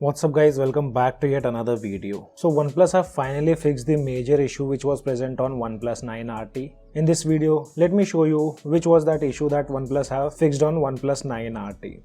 What's up guys, welcome back to yet another video. So OnePlus have finally fixed the major issue which was present on OnePlus 9 RT. In this video, let me show you which was that issue that OnePlus have fixed on OnePlus 9 RT.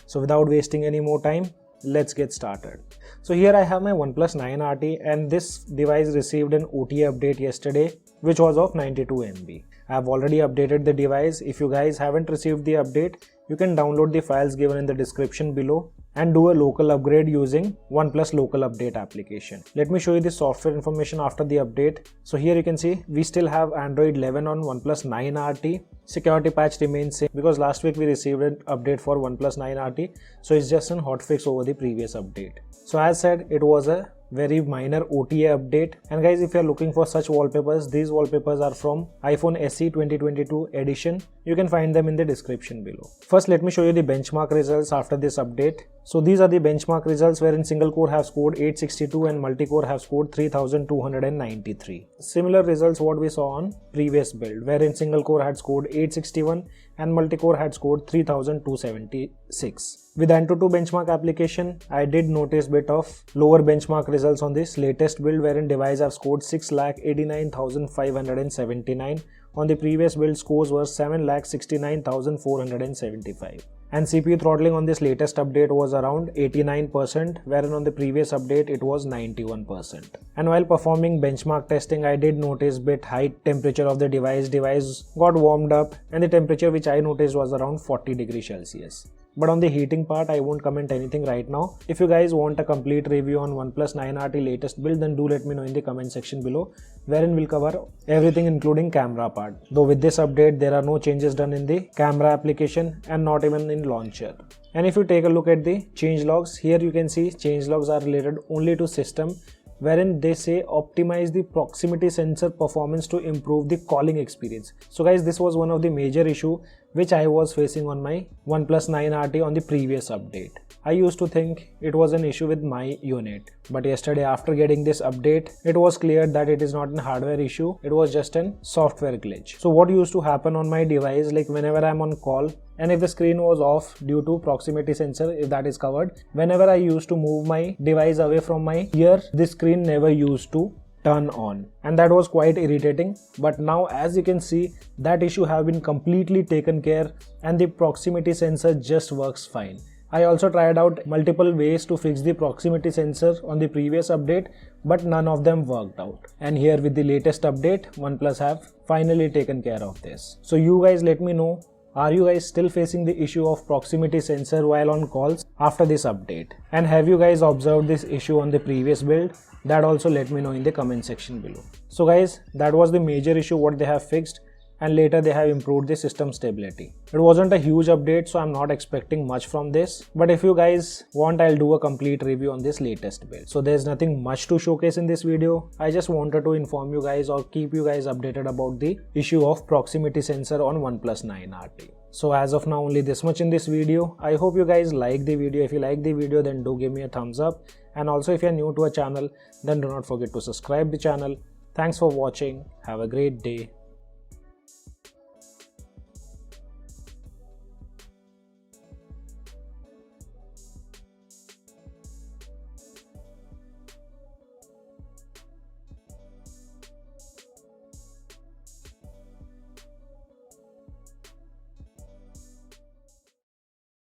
So without wasting any more time, let's get started. So here I have my OnePlus 9 RT and this device received an OTA update yesterday which was of 92 MB. I have already updated the device. If you guys haven't received the update, you can download the files given in the description below and do a local upgrade using OnePlus local update application. Let me show you the software information after the update. So here you can see we still have Android 11 on OnePlus 9 RT. Security patch remains same because last week we received an update for OnePlus 9 RT. So it's just a hotfix over the previous update. So as said, it was a very minor OTA update. And guys, if you are looking for such wallpapers, these wallpapers are from iPhone SE 2022 edition. You can find them in the description below. First, let me show you the benchmark results after this update. So these are the benchmark results wherein single core have scored 862 and multi-core have scored 3293. Similar results what we saw on previous build wherein single core had scored 861 and multi-core had scored 3276. With Antutu benchmark application, I did notice bit of lower benchmark results on this latest build wherein device have scored 6,89,579. On the previous build, scores were 7,69,475. And CPU throttling on this latest update was around 89%, wherein on the previous update it was 91%. And while performing benchmark testing, I did notice bit high temperature of the device. Device got warmed up and the temperature which I noticed was around 40 degrees Celsius. But on the heating part, I won't comment anything right now. If you guys want a complete review on OnePlus 9 RT latest build, then do let me know in the comment section below, wherein we'll cover everything including camera part. Though with this update, there are no changes done in the camera application and not even in launcher. And if you take a look at the changelogs, here you can see changelogs are related only to system, wherein they say optimize the proximity sensor performance to improve the calling experience. So guys, this was one of the major issue which I was facing on my OnePlus 9 RT on the previous update. I used to think it was an issue with my unit, but yesterday after getting this update, it was clear that it is not a hardware issue, it was just a software glitch. So what used to happen on my device, like whenever I'm on call and if the screen was off due to proximity sensor, if that is covered, whenever I used to move my device away from my ear, the screen never used to turn on, and that was quite irritating. But now as you can see, that issue have been completely taken care and the proximity sensor just works fine. I also tried out multiple ways to fix the proximity sensor on the previous update, but none of them worked out. And here with the latest update, OnePlus have finally taken care of this. So you guys let me know, are you guys still facing the issue of proximity sensor while on calls after this update? And have you guys observed this issue on the previous build? That also let me know in the comment section below. So guys, that was the major issue what they have fixed, and later they have improved the system stability. It wasn't a huge update, so I'm not expecting much from this, but if you guys want, I'll do a complete review on this latest build. So there's nothing much to showcase in this video. I just wanted to inform you guys or keep you guys updated about the issue of proximity sensor on OnePlus 9 RT. So as of now, only this much in this video. I hope you guys like the video. If you like the video, then do give me a thumbs up. And also if you're new to our channel, then do not forget to subscribe the channel. Thanks for watching. Have a great day.